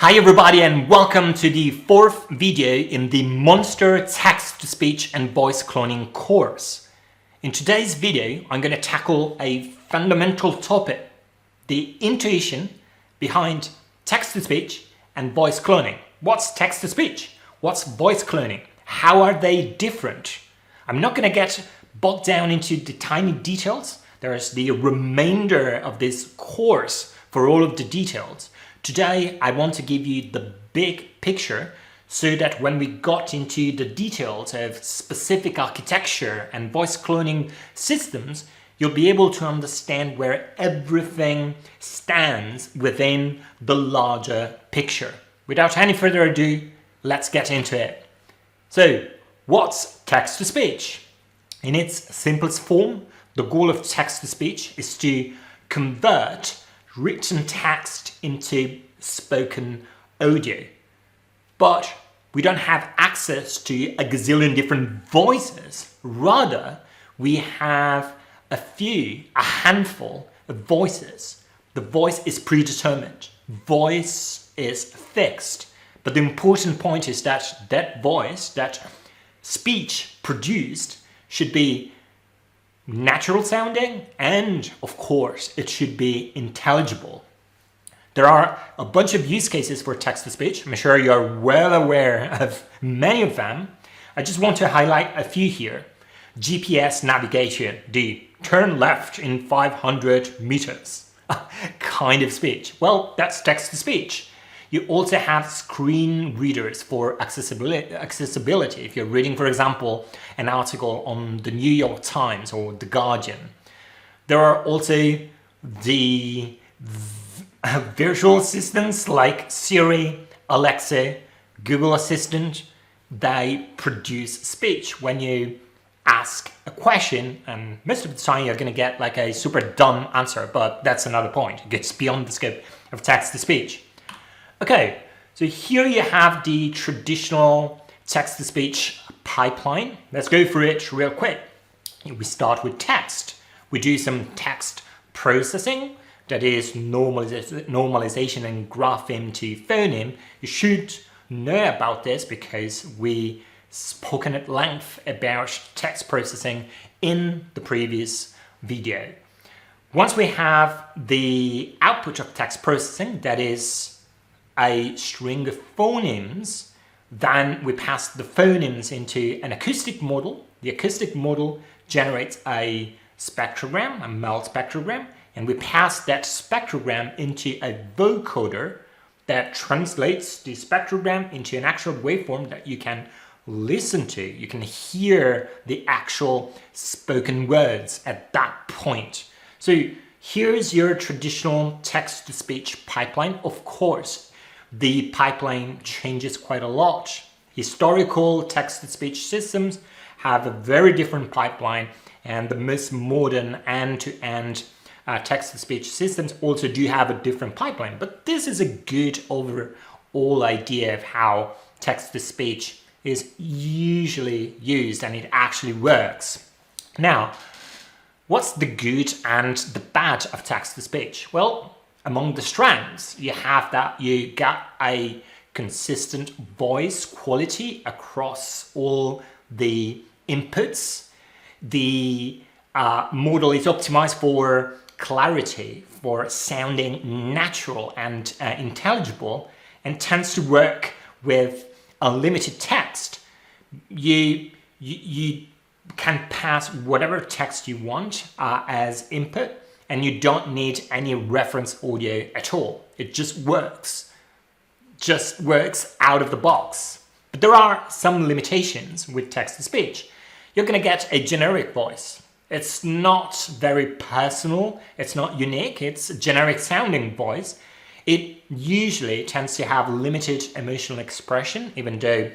Hi everybody and welcome to the fourth video in the Monster Text-to-Speech and Voice Cloning course. In today's video, I'm going to tackle a fundamental topic, the intuition behind text-to-speech and voice cloning. What's text-to-speech? What's voice cloning? How are they different? I'm not going to get bogged down into the tiny details. There's the remainder of this course for all of the details. Today, I want to give you the big picture so that when we got into the details of specific architecture and voice cloning systems, you'll be able to understand where everything stands within the larger picture. Without any further ado, let's get into it. So, what's text-to-speech? In its simplest form, the goal of text-to-speech is to convert written text into spoken audio. But we don't have access to a gazillion different voices. Rather, we have a handful of voices. The voice is predetermined. Voice is fixed. But the important point is that that voice, that speech produced, should be natural sounding, and of course it should be intelligible. There are a bunch of use cases for text-to-speech. I'm sure you're well aware of many of them. I just want to highlight a few here. GPS navigation, the turn left in 500 meters kind of speech. Well, that's text-to-speech. You also have screen readers for accessibility. If you're reading, for example, an article on the New York Times or The Guardian. There are also the virtual assistants like Siri, Alexa, Google Assistant. They produce speech when you ask a question, and most of the time you're going to get like a super dumb answer, but that's another point. It gets beyond the scope of text-to-speech. Okay, so here you have the traditional text-to-speech pipeline. Let's go through it real quick. We start with text. We do some text processing, that is normalization and grapheme to phoneme. You should know about this because we spoken at length about text processing in the previous video. Once we have the output of text processing, that is a string of phonemes, then we pass the phonemes into an acoustic model. The acoustic model generates a spectrogram, a MEL spectrogram, and we pass that spectrogram into a vocoder that translates the spectrogram into an actual waveform that you can listen to. You can hear the actual spoken words at that point. So here's your traditional text-to-speech pipeline. Of course, the pipeline changes quite a lot. Historical text-to-speech systems have a very different pipeline, and the most modern end-to-end text-to-speech systems also do have a different pipeline. But this is a good overall idea of how text-to-speech is usually used, and it actually works. Now, what's the good and the bad of text-to-speech? Well, among the strengths, you have that you get a consistent voice quality across all the inputs. The model is optimized for clarity, for sounding natural and intelligible, and tends to work with unlimited text. You can pass whatever text you want as input, and you don't need any reference audio at all. It just works out of the box. But there are some limitations with text-to-speech. You're going to get a generic voice. It's not very personal, it's not unique, it's a generic sounding voice. It usually tends to have limited emotional expression, even though,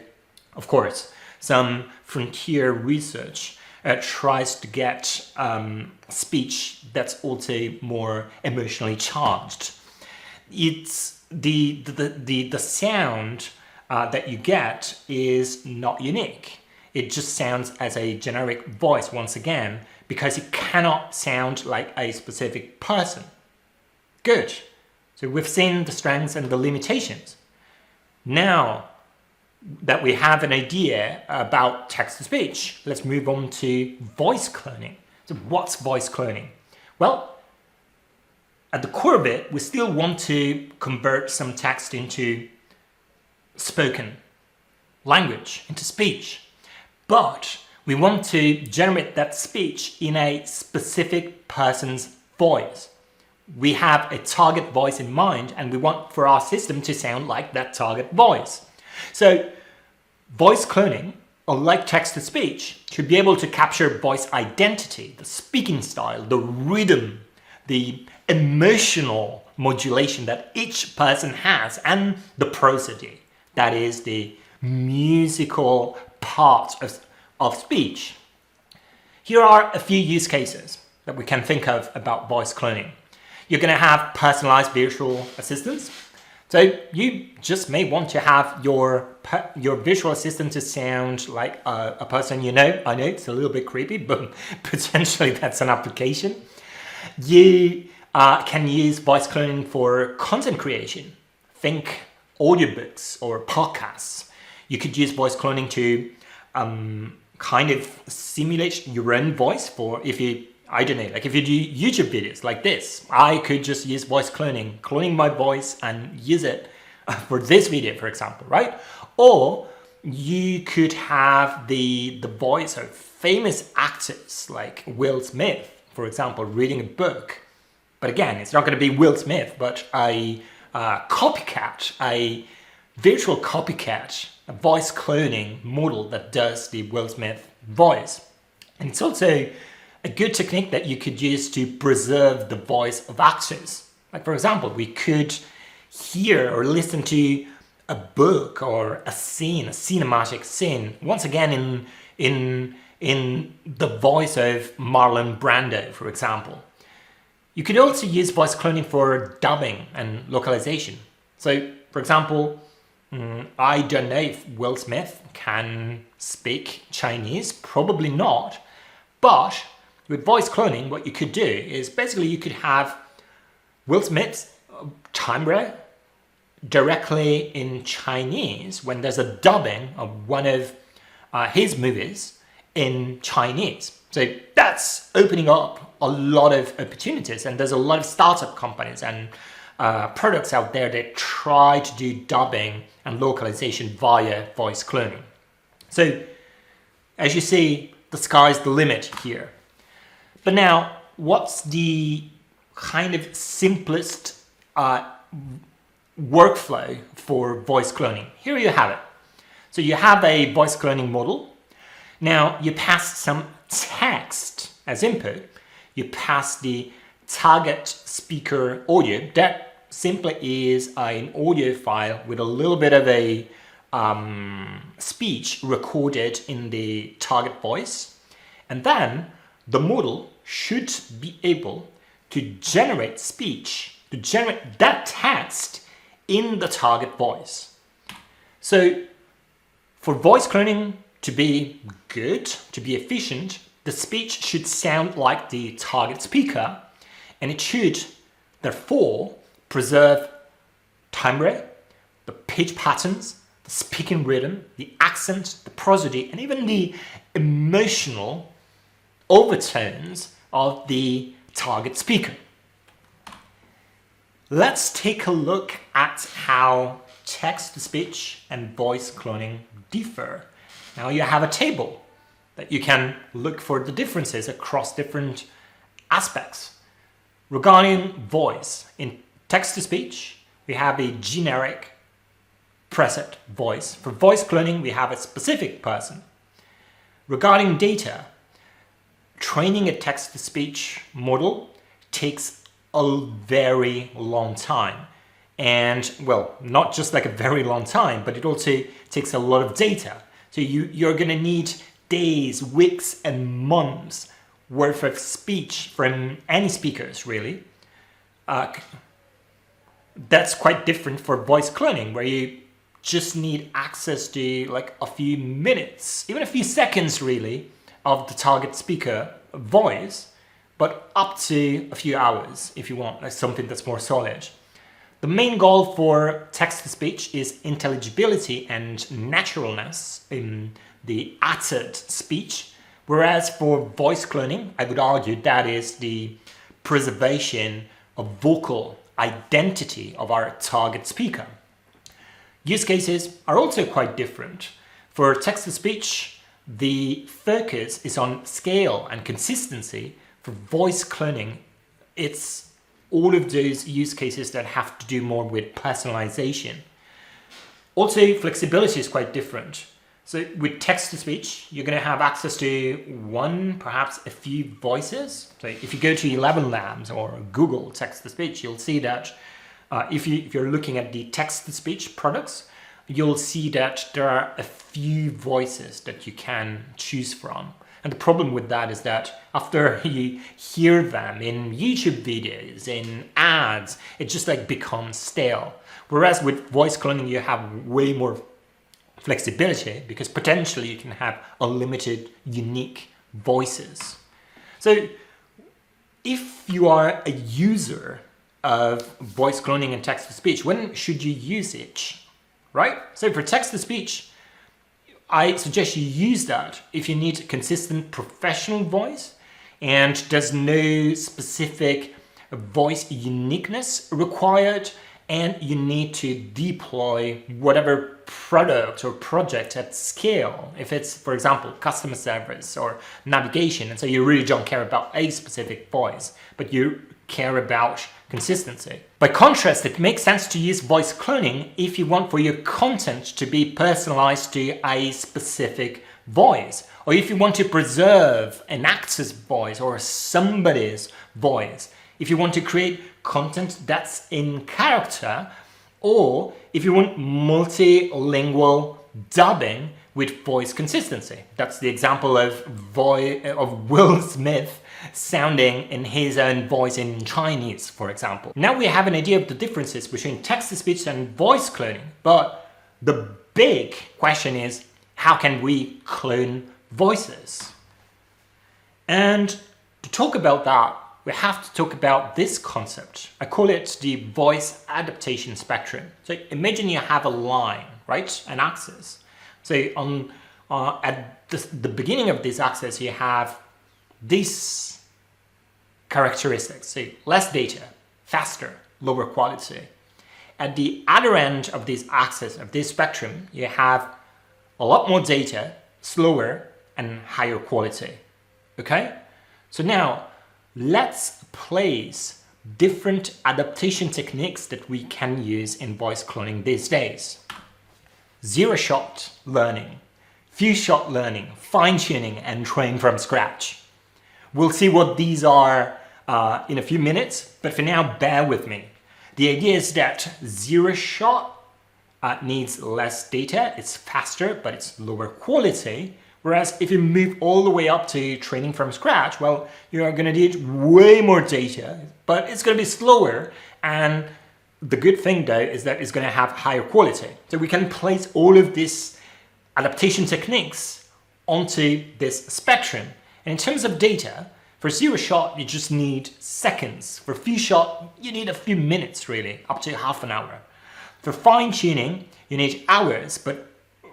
of course, some frontier research tries to get speech that's also more emotionally charged. It's the sound that you get is not unique. It just sounds as a generic voice once again because it cannot sound like a specific person. Good. So we've seen the strengths and the limitations. Now that we have an idea about text-to-speech, let's move on to voice cloning. So what's voice cloning? Well, at the core of it, we still want to convert some text into spoken language, into speech. But we want to generate that speech in a specific person's voice. We have a target voice in mind, and we want for our system to sound like that target voice. So voice cloning, unlike text-to-speech, should be able to capture voice identity, the speaking style, the rhythm, the emotional modulation that each person has, and the prosody, that is the musical part of speech. Here are a few use cases that we can think of about voice cloning. You're going to have personalized virtual assistants. So you just may want to have your visual assistant to sound like a person you know. I know it's a little bit creepy, but potentially that's an application. You can use voice cloning for content creation. Think audiobooks or podcasts. You could use voice cloning to kind of simulate your own voice for if you, I don't know, like if you do YouTube videos like this, I could just use voice cloning my voice and use it for this video, for example, right? Or you could have the voice of famous actors like Will Smith, for example, reading a book. But again, it's not going to be Will Smith, but a copycat, a virtual copycat, a voice cloning model that does the Will Smith voice. And it's also a good technique that you could use to preserve the voice of actors. Like for example, we could hear or listen to a book or a scene, a cinematic scene, once again in the voice of Marlon Brando, for example. You could also use voice cloning for dubbing and localization. So, for example, I don't know if Will Smith can speak Chinese, probably not, but with voice cloning, what you could do is basically you could have Will Smith's timbre directly in Chinese when there's a dubbing of one of his movies in Chinese. So that's opening up a lot of opportunities, and there's a lot of startup companies and products out there that try to do dubbing and localization via voice cloning. So as you see, the sky's the limit here. But now, what's the kind of simplest workflow for voice cloning? Here you have it. So you have a voice cloning model. Now you pass some text as input. You pass the target speaker audio. That simply is an audio file with a little bit of a speech recorded in the target voice. And then the model should be able to generate speech, to generate that text in the target voice. So for voice cloning to be good, to be efficient, the speech should sound like the target speaker, and it should therefore preserve timbre, the pitch patterns, the speaking rhythm, the accent, the prosody, and even the emotional overtones of the target speaker. Let's take a look at how text-to-speech and voice cloning differ. Now you have a table that you can look for the differences across different aspects. Regarding voice, in text-to-speech, we have a generic preset voice. For voice cloning, we have a specific person. Regarding data, training a text-to-speech model takes a very long time. And, well, not just like a very long time, but it also takes a lot of data. So you're going to need days, weeks, and months worth of speech from any speakers, really. That's quite different for voice cloning, where you just need access to like a few minutes, even a few seconds, really, of the target speaker voice, but up to a few hours if you want like something that's more solid. The main goal for text-to-speech is intelligibility and naturalness in the uttered speech, whereas for voice cloning, I would argue that is the preservation of vocal identity of our target speaker. Use cases are also quite different. For text-to-speech, the focus is on scale and consistency. For voice cloning, it's all of those use cases that have to do more with personalization. Also, flexibility is quite different. So with text-to-speech, you're going to have access to one, perhaps a few voices. So if you go to 11 Labs or Google text-to-speech, you'll see that if you're looking at the text-to-speech products, you'll see that there are a few voices that you can choose from. And the problem with that is that after you hear them in YouTube videos, in ads, it just like becomes stale. Whereas with voice cloning, you have way more flexibility because potentially you can have unlimited unique voices. So if you are a user of voice cloning and text-to-speech, when should you use it, right? So for text-to-speech, I suggest you use that if you need a consistent professional voice and there's no specific voice uniqueness required, and you need to deploy whatever product or project at scale. If it's, for example, customer service or navigation, and so you really don't care about a specific voice, but you care about consistency. By contrast, it makes sense to use voice cloning if you want for your content to be personalized to a specific voice, or if you want to preserve an actor's voice or somebody's voice, if you want to create content that's in character, or if you want multilingual dubbing with voice consistency. That's the example of Will Smith sounding in his own voice in Chinese, for example. Now we have an idea of the differences between text-to-speech and voice cloning, but the big question is, how can we clone voices? And to talk about that, we have to talk about this concept. I call it the voice adaptation spectrum. So imagine you have a line, right? An axis. So at the beginning of this axis, you have these characteristics. So less data, faster, lower quality. At the other end of this axis, of this spectrum, you have a lot more data, slower, and higher quality. Okay? So now, let's place different adaptation techniques that we can use in voice cloning these days. Zero-shot learning, few-shot learning, fine-tuning, and train from scratch. We'll see what these are in a few minutes, but for now, bear with me. The idea is that zero-shot needs less data, it's faster, but it's lower quality. Whereas if you move all the way up to training from scratch, well, you're going to need way more data, but it's going to be slower. And the good thing though is that it's going to have higher quality. So we can place all of these adaptation techniques onto this spectrum. And in terms of data, for zero shot, you just need seconds. For few shot, you need a few minutes really, up to half an hour. For fine tuning, you need hours, but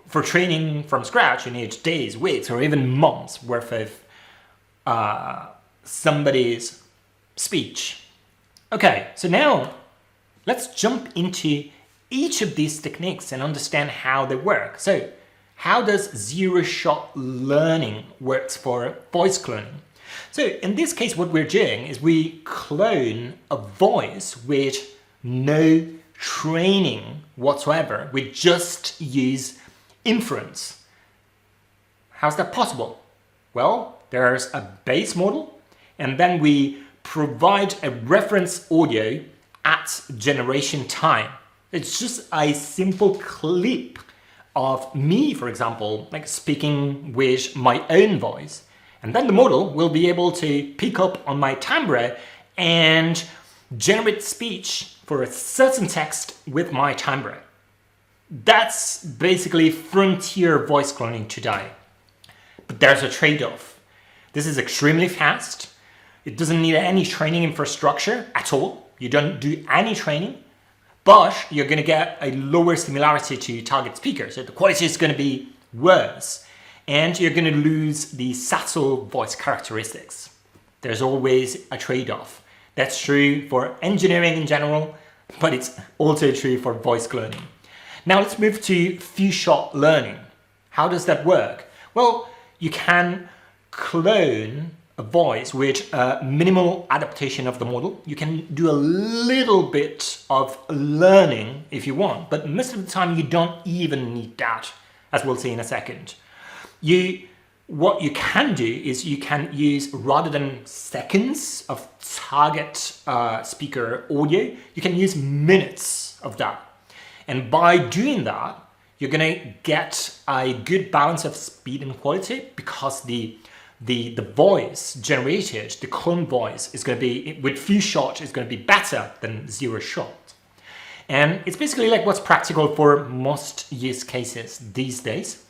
for training from scratch, you need days, weeks, or even months worth of somebody's speech. Okay, so now let's jump into each of these techniques and understand how they work. So how does zero-shot learning works for voice cloning? So in this case, what we're doing is we clone a voice with no training whatsoever. We just use inference. How's that possible? Well, there's a base model, and then we provide a reference audio at generation time. It's just a simple clip of me, for example, like speaking with my own voice. And then the model will be able to pick up on my timbre and generate speech for a certain text with my timbre. That's basically frontier voice cloning today. But there's a trade-off. This is extremely fast. It doesn't need any training infrastructure at all. You don't do any training. but you're going to get a lower similarity to target speaker. So the quality is going to be worse, and you're going to lose the subtle voice characteristics. There's always a trade-off. That's true for engineering in general, but it's also true for voice cloning. Now let's move to few-shot learning. How does that work? Well, you can clone a voice with minimal adaptation of the model. You can do a little bit of learning if you want, but most of the time you don't even need that, as we'll see in a second. What you can do is you can use, rather than seconds of target speaker audio, you can use minutes of that. And by doing that, you're going to get a good balance of speed and quality, because the voice generated, the clone voice, is going to be, with few shot, is going to be better than zero shot. And it's basically like what's practical for most use cases these days.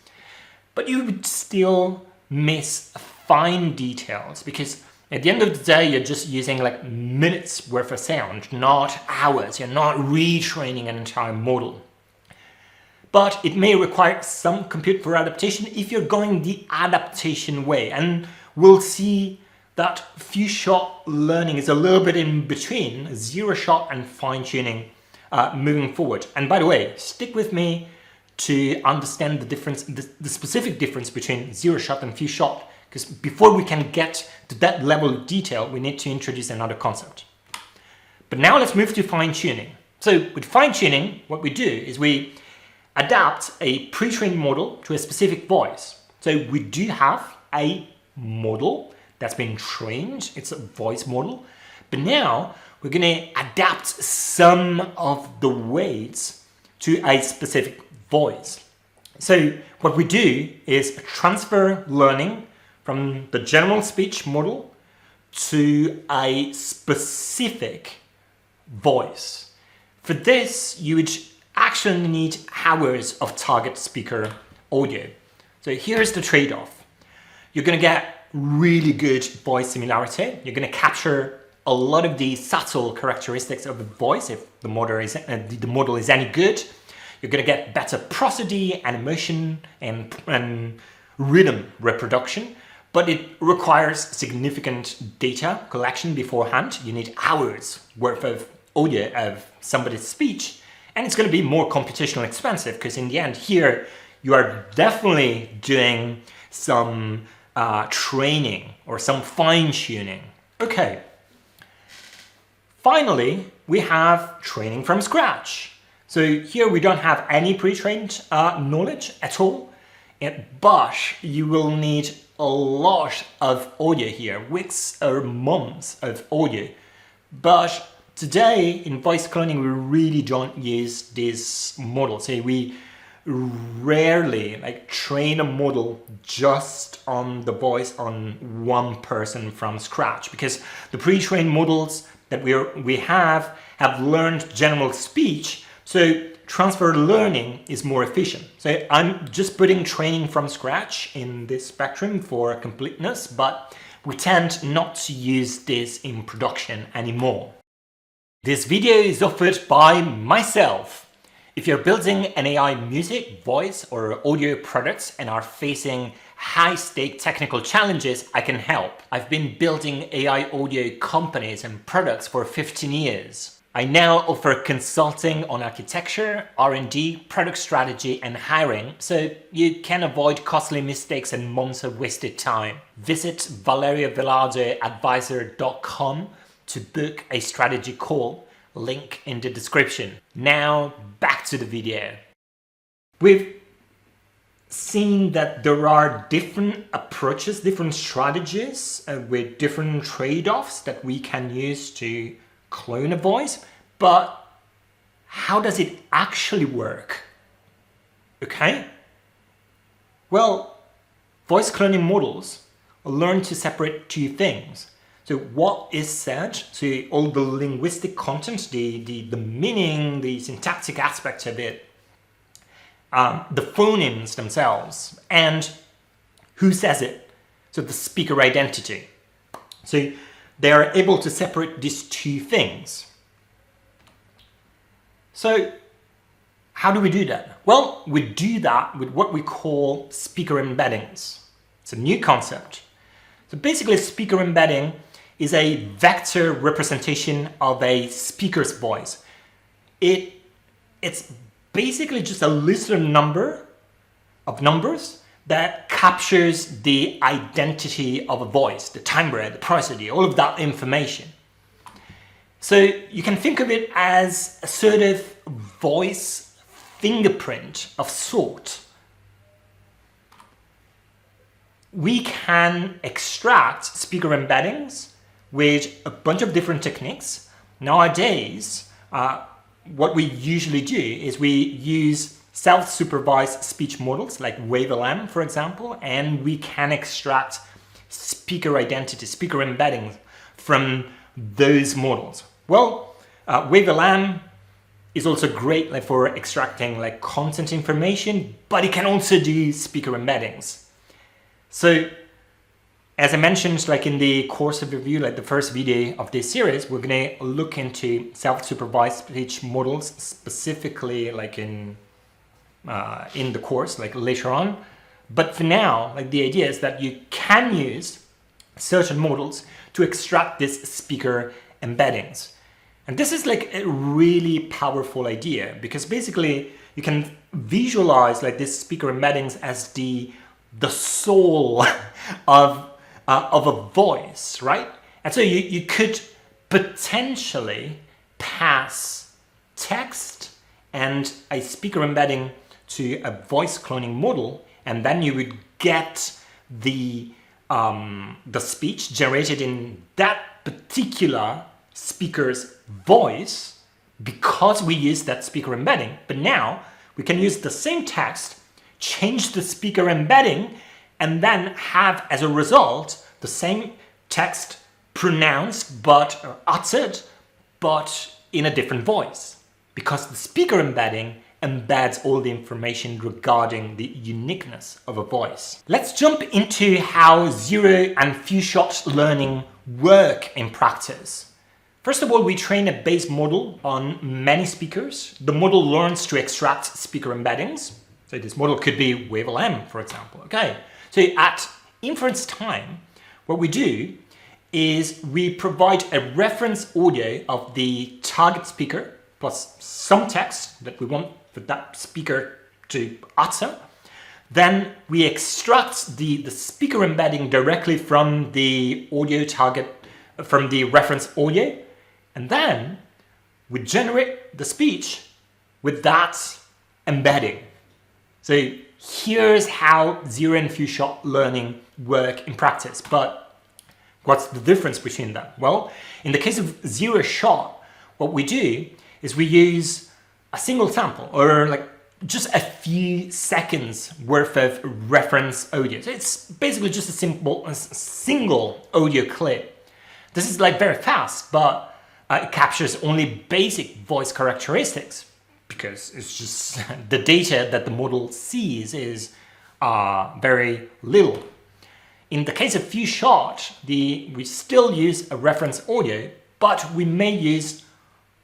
But you would still miss fine details, because at the end of the day, you're just using like minutes worth of sound, not hours. You're not retraining an entire model. But it may require some compute for adaptation if you're going the adaptation way. And we'll see that few-shot learning is a little bit in between zero-shot and fine-tuning moving forward. And by the way, stick with me to understand the difference, the specific difference between zero-shot and few-shot, because before we can get to that level of detail, we need to introduce another concept. But now let's move to fine-tuning. So with fine-tuning, what we do is we adapt a pre-trained model to a specific voice. So we do have a model that's been trained, it's a voice model, but now we're going to adapt some of the weights to a specific voice. So what we do is transfer learning from the general speech model to a specific voice. For this, you would actually need hours of target speaker audio. So here's the trade-off. You're going to get really good voice similarity. You're going to capture a lot of the subtle characteristics of the voice if the model is any good. You're going to get better prosody, animation, and rhythm reproduction, but it requires significant data collection beforehand. You need hours worth of audio of somebody's speech. And it's going to be more computationally expensive, because in the end here, you are definitely doing some training or some fine-tuning. Okay. Finally, we have training from scratch. So here we don't have any pre-trained knowledge at all, but you will need a lot of audio here, weeks or months of audio. But today, in voice cloning, we really don't use this model. So we rarely train a model just on the voice on one person from scratch, because the pre-trained models that we have learned general speech, so transfer learning is more efficient. So I'm just putting training from scratch in this spectrum for completeness, but we tend not to use this in production anymore. This video is offered by myself. If you're building an AI music, voice, or audio products and are facing high-stake technical challenges, I can help. I've been building AI audio companies and products for 15 years. I now offer consulting on architecture, R&D, product strategy, and hiring, so you can avoid costly mistakes and months of wasted time. Visit valeriavelardeadvisor.com to book a strategy call, link in the description. Now back to the video. We've seen that there are different approaches, different strategies with different trade-offs that we can use to clone a voice, but how does it actually work? Okay? Well, voice cloning models learn to separate two things. So what is said, so all the linguistic content, the meaning, the syntactic aspect of it, the phonemes themselves, and who says it, so the speaker identity. So they are able to separate these two things. So how do we do that? Well, we do that with what we call speaker embeddings. It's a new concept. So basically, speaker embedding is a vector representation of a speaker's voice. It's basically just a list of numbers that captures the identity of a voice, the timbre, the prosody, all of that information. So you can think of it as a sort of voice fingerprint of sort. We can extract speaker embeddings with a bunch of different techniques. Nowadays, what we usually do is we use self-supervised speech models like VALL-E, for example, and we can extract speaker identity, speaker embeddings from those models. Well, VALL-E is also great for extracting content information, but it can also do speaker embeddings. So, as I mentioned, in the course overview, the first video of this series, we're going to look into self-supervised speech models specifically in the course, later on. But for now, the idea is that you can use certain models to extract these speaker embeddings. And this is a really powerful idea, because basically you can visualize these speaker embeddings as the soul of a voice, right? And so you could potentially pass text and a speaker embedding to a voice cloning model, and then you would get the speech generated in that particular speaker's voice because we use that speaker embedding. But now we can use the same text, change the speaker embedding, and then have as a result the same text pronounced but uttered but in a different voice, because the speaker embedding embeds all the information regarding the uniqueness of a voice. Let's jump into how zero and few shot learning work in practice. First of all, we train a base model on many speakers. The model learns to extract speaker embeddings. So this model could be VALL-E, for example. Okay. So at inference time, what we do is we provide a reference audio of the target speaker plus some text that we want for that speaker to utter. Then we extract the speaker embedding directly from the audio target, from the reference audio, and then we generate the speech with that embedding. So here's how zero and few shot learning work in practice. But what's the difference between them? Well, in the case of zero shot, what we do is we use a single sample, or just a few seconds worth of reference audio. So it's basically just a single audio clip. This is very fast, but it captures only basic voice characteristics, because it's just the data that the model sees is very little. In the case of few shot, we still use a reference audio, but we may use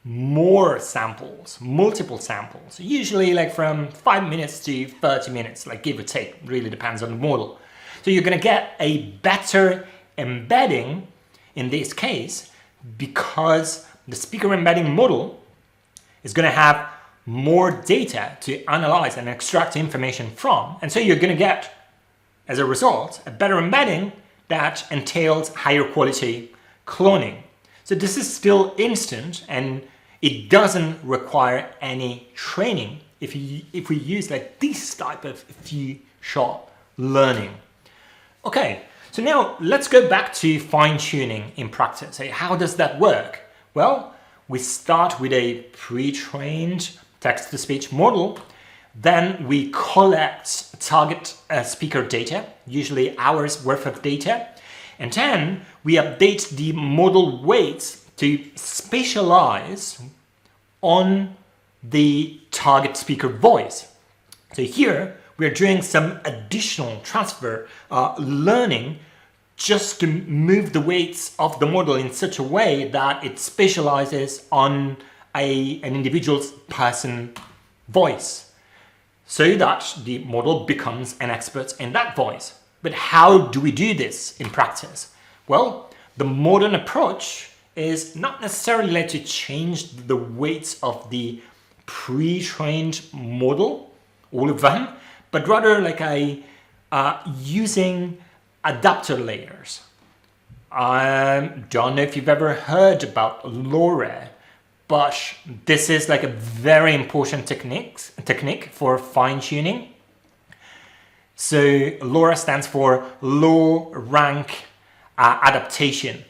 more samples, multiple samples, usually from 5 minutes to 30 minutes, give or take, really depends on the model. So you're going to get a better embedding in this case, because the speaker embedding model is going to have more data to analyze and extract information from. And so you're going to get, as a result, a better embedding that entails higher quality cloning. So this is still instant, and it doesn't require any training if we use this type of few shot learning. Okay, so now let's go back to fine-tuning in practice. So how does that work? Well, we start with a pre-trained text-to-speech model. Then we collect target speaker data, usually hours worth of data. And then we update the model weights to specialize on the target speaker voice. So here we're doing some additional transfer learning just to move the weights of the model in such a way that it specializes on an individual's person voice so that the model becomes an expert in that voice. But how do we do this in practice? Well, the modern approach is not necessarily like to change the weights of the pre-trained model, all of them, but rather like using adapter layers. I don't know if you've ever heard about LoRa, but this is like a very important technique for fine-tuning. So LoRa stands for low rank adaptation,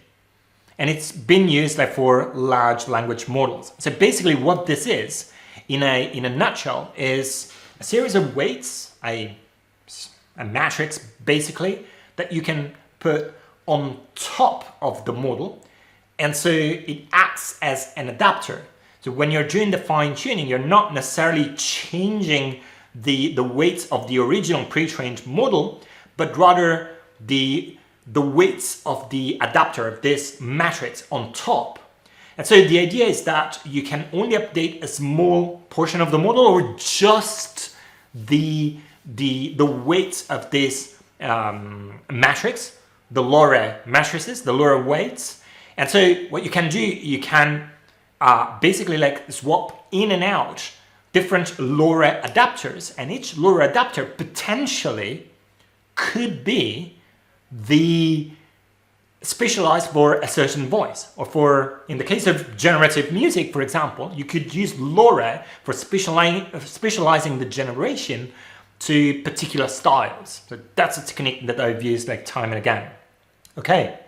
and it's been used like for large language models. So basically what this is, in a nutshell, is a series of weights, a matrix basically, that you can put on top of the model, and so it acts as an adapter. So when you're doing the fine-tuning, you're not necessarily changing the weights of the original pre-trained model, but rather the weights of the adapter of this matrix on top. And so the idea is that you can only update a small portion of the model, or just the weights of this matrix, the LoRa matrices, the LoRa weights. And so what you can do, you can basically like swap in and out different LoRa adapters, and each LoRa adapter potentially could be specialized for a certain voice, or for, in the case of generative music, for example, you could use LoRa for specializing the generation to particular styles. So that's a technique that I've used like time and again. Okay,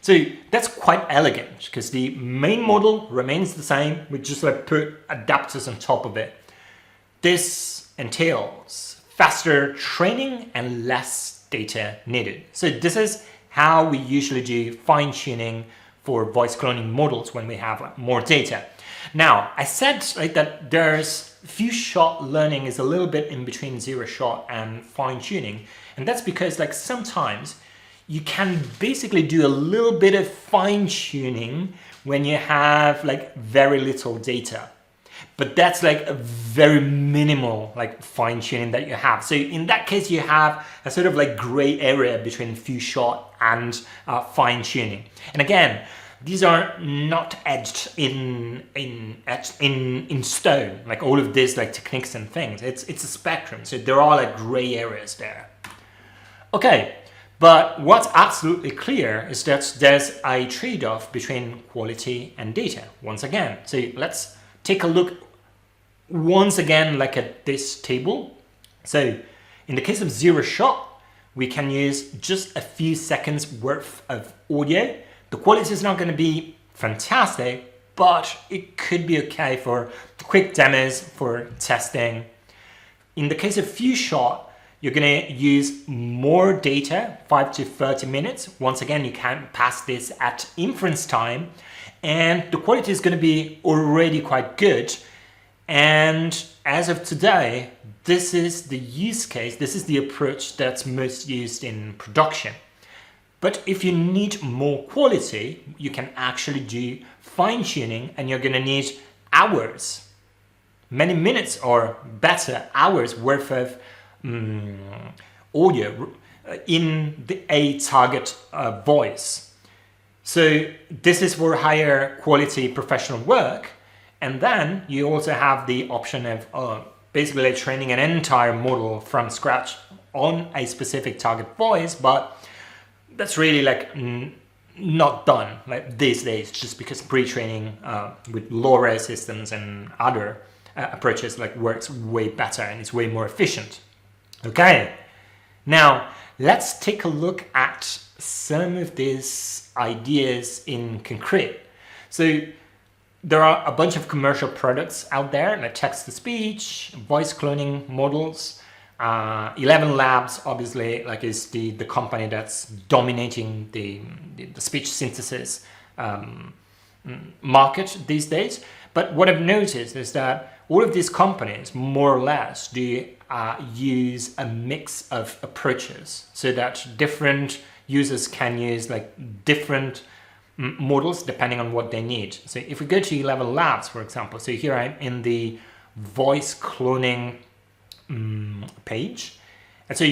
so that's quite elegant because the main model remains the same. We just like put adapters on top of it. This entails faster training and less data needed. So this is how we usually do fine-tuning for voice cloning models when we have more data. Now, I said like that there's few-shot learning is a little bit in between zero-shot and fine-tuning, and that's because like sometimes you can basically do a little bit of fine-tuning when you have like very little data. But that's like a very minimal like fine-tuning that you have. So in that case, you have a sort of like gray area between few-shot and fine-tuning. And again, these are not etched in stone, like all of these like techniques and things. It's a spectrum, so there are like gray areas there. Okay, but what's absolutely clear is that there's a trade-off between quality and data, once again. So let's take a look once again like at this table. So in the case of zero shot, we can use just a few seconds worth of audio. The quality is not going to be fantastic, but it could be okay for quick demos, for testing. In the case of few shot, you're going to use more data, 5 to 30 minutes. Once again, you can pass this at inference time, and the quality is going to be already quite good. And as of today, this is the use case, this is the approach that's most used in production. But if you need more quality, you can actually do fine-tuning, and you're going to need hours, many minutes or better hours worth of audio in a target voice. So this is for higher quality professional work. And then you also have the option of basically like training an entire model from scratch on a specific target voice, but that's really like not done like these days, just because pre-training with LoRa systems and other approaches like works way better and it's way more efficient. Okay, now let's take a look at some of these ideas in concrete. So there are a bunch of commercial products out there, like text-to-speech, voice cloning models. 11 Labs, obviously, like is the company that's dominating the speech synthesis market these days. But what I've noticed is that all of these companies, more or less, do use a mix of approaches, so that different users can use like different models depending on what they need. So if we go to Level Labs, for example, so here I'm in the voice cloning page. And so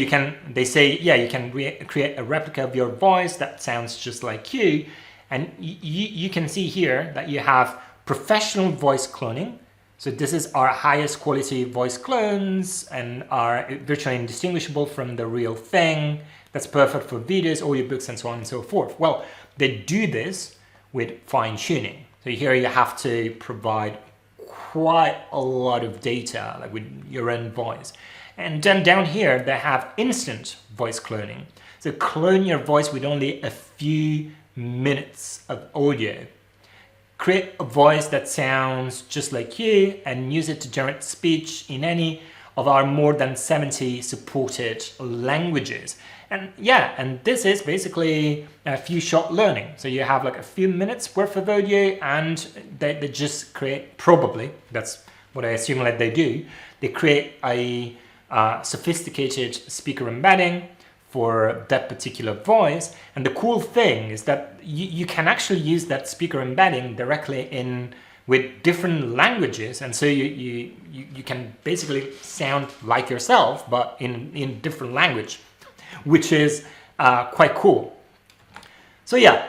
they say, yeah, you can create a replica of your voice that sounds just like you. And you can see here that you have professional voice cloning. So this is our highest quality voice clones and are virtually indistinguishable from the real thing. That's perfect for videos, audiobooks, and so on and so forth. Well, they do this with fine tuning. So here you have to provide quite a lot of data, like with your own voice. And then down here, they have instant voice cloning. So clone your voice with only a few minutes of audio. Create a voice that sounds just like you and use it to generate speech in any of our more than 70 supported languages. And yeah, and this is basically a few shot learning. So you have like a few minutes worth of audio and they just create, probably, that's what I assume that they do, they create a sophisticated speaker embedding for that particular voice. And the cool thing is that you can actually use that speaker embedding directly with different languages, and so you can basically sound like yourself but in different language, which is quite cool. So yeah,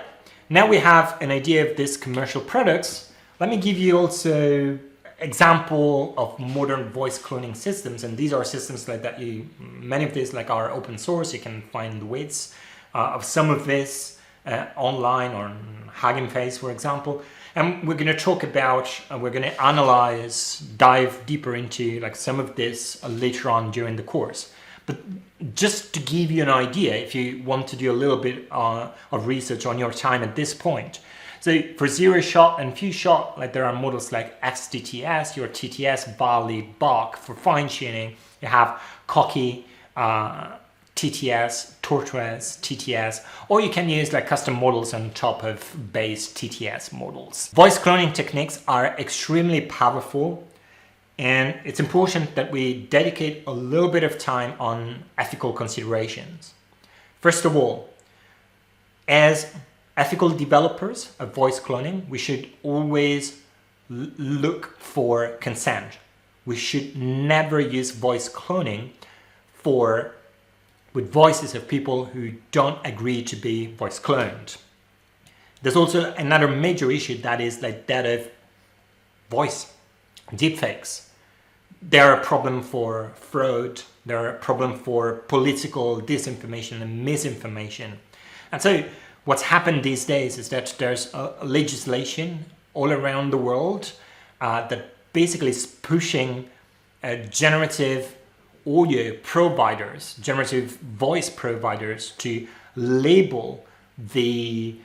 now we have an idea of these commercial products. Let me give you also example of modern voice cloning systems, and these are systems like that. Many of these like are open source. You can find the weights of some of this online or Hugging Face, for example. And we're going to talk about, we're going to analyze, dive deeper into like some of this later on during the course. But just to give you an idea, if you want to do a little bit of research on your time at this point. So for zero shot and few shot, like there are models like XTTS, your TTS, VALL-E, Bach for fine tuning. You have Cocky, TTS, Tortoise, TTS, or you can use like custom models on top of base TTS models. Voice cloning techniques are extremely powerful, and it's important that we dedicate a little bit of time on ethical considerations. First of all, as ethical developers of voice cloning, we should always look for consent. We should never use voice cloning with voices of people who don't agree to be voice cloned. There's also another major issue that is like that of voice deepfakes. They're a problem for fraud, they're a problem for political disinformation and misinformation. And so what's happened these days is that there's a legislation all around the world that basically is pushing generative audio providers, generative voice providers to label the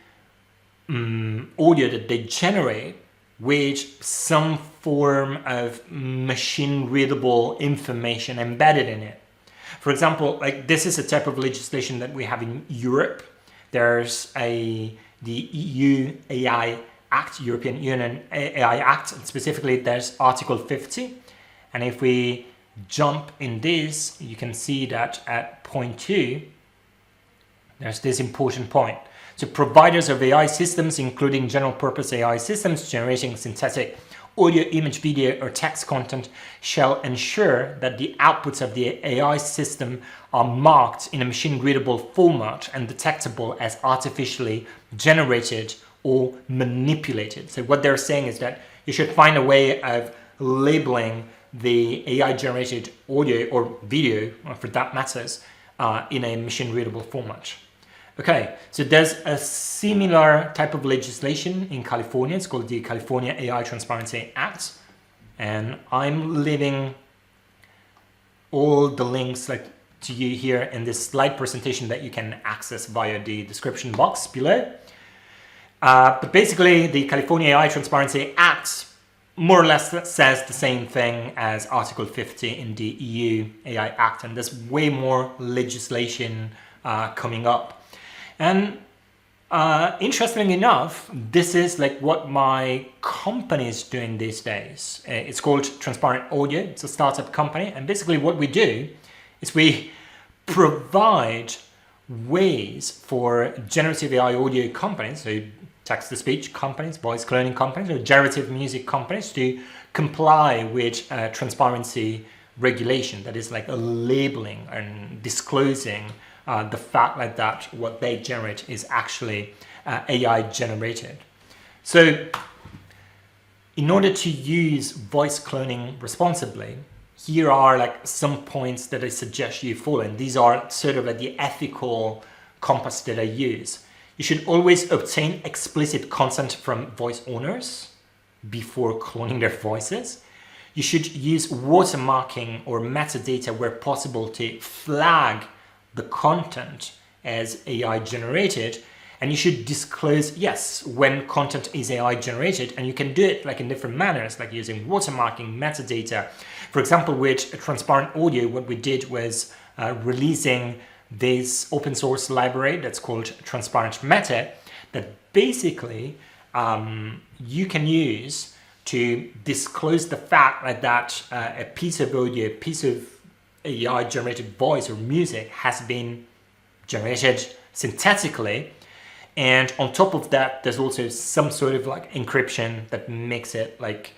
audio that they generate with some form of machine readable information embedded in it. For example, like this is a type of legislation that we have in Europe. There's the EU AI Act, European Union AI Act, and specifically there's Article 50. And if we jump in this, you can see that at point 2, there's this important point. So providers of AI systems, including general purpose AI systems generating synthetic audio, image, video, or text content, shall ensure that the outputs of the AI system are marked in a machine-readable format and detectable as artificially generated or manipulated. So what they're saying is that you should find a way of labeling the AI-generated audio or video, for that matters, in a machine-readable format. Okay, so there's a similar type of legislation in California. It's called the California AI Transparency Act. And I'm leaving all the links to you here in this slide presentation that you can access via the description box below. But basically, the California AI Transparency Act more or less says the same thing as Article 50 in the EU AI Act. And there's way more legislation coming up. And interestingly enough, this is like what my company is doing these days. It's called Transparent Audio. It's a startup company. And basically what we do is we provide ways for generative AI audio companies, so text-to-speech companies, voice cloning companies, or generative music companies to comply with transparency regulation, that is like a labeling and disclosing the fact like that what they generate is actually AI generated. So in order to use voice cloning responsibly, here are like some points that I suggest you follow, and these are sort of like the ethical compass that I use. You should always obtain explicit consent from voice owners before cloning their voices. You should use watermarking or metadata where possible to flag the content as AI generated, and you should disclose, yes, when content is AI generated, and you can do it like in different manners, like using watermarking, metadata. For example, with transparent audio, what we did was releasing this open source library that's called Transparent Meta, that basically you can use to disclose the fact that a piece of audio, a piece of AI generated voice or music has been generated synthetically. And on top of that, there's also some sort of like encryption that makes it like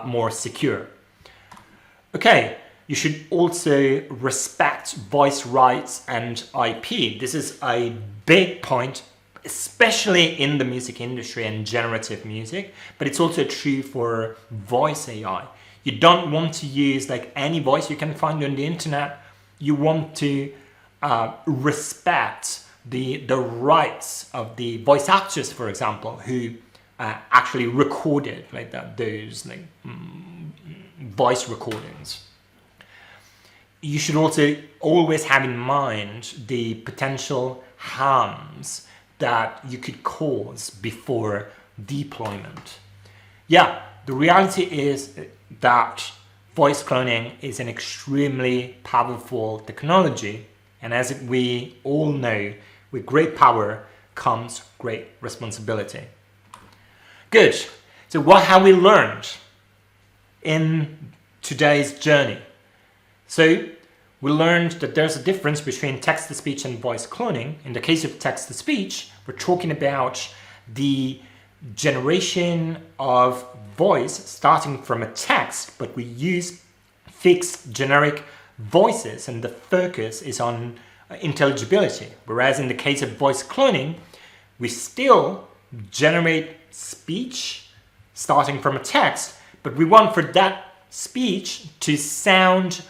more secure. Okay, you should also respect voice rights and IP. This is a big point, especially in the music industry and generative music, but it's also true for voice AI. You don't want to use like any voice you can find on the internet. You want to respect the rights of the voice actors, for example, who actually recorded like those like voice recordings. You should also always have in mind the potential harms that you could cause before deployment. Yeah, the reality is that voice cloning is an extremely powerful technology, and as we all know, with great power comes great responsibility. Good. So what have we learned in today's journey? So we learned that there's a difference between text-to-speech and voice cloning. In the case of text-to-speech, we're talking about the generation of voice starting from a text, but we use fixed generic voices, and the focus is on intelligibility. Whereas in the case of voice cloning, we still generate speech starting from a text, but we want for that speech to sound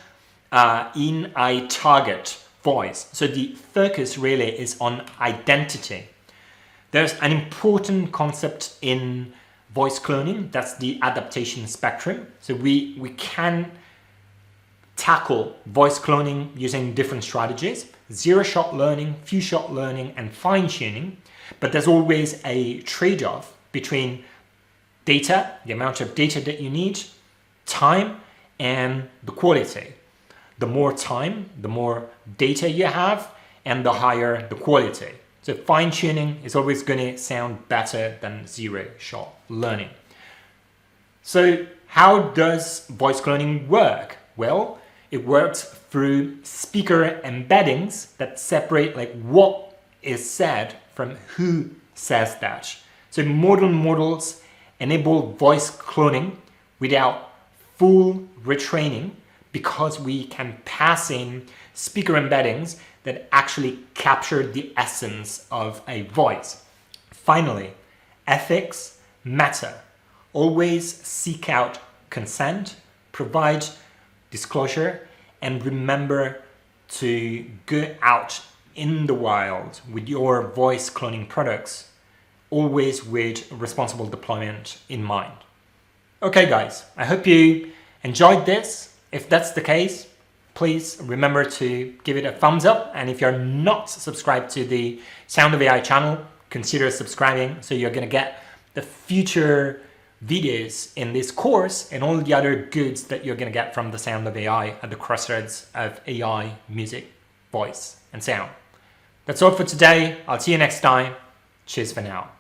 in a target voice. So the focus really is on identity. There's an important concept in voice cloning, that's the adaptation spectrum. So we can tackle voice cloning using different strategies: zero-shot learning, few-shot learning, and fine-tuning. But there's always a trade-off between data, the amount of data that you need, time, and the quality. The more time, the more data you have, and the higher the quality. So fine-tuning is always going to sound better than zero-shot learning. So how does voice cloning work? Well, it works through speaker embeddings that separate like what is said from who says that. So modern models enable voice cloning without full retraining, because we can pass in speaker embeddings that actually capture the essence of a voice. Finally, ethics matter. Always seek out consent, provide disclosure, and remember to go out in the wild with your voice cloning products, always with responsible deployment in mind. Okay guys, I hope you enjoyed this. If that's the case, please remember to give it a thumbs up, and if you're not subscribed to the Sound of AI channel, consider subscribing so you're going to get the future videos in this course and all the other goods that you're going to get from the Sound of AI at the crossroads of AI, music, voice, and sound. That's all for today. I'll see you next time. Cheers for now.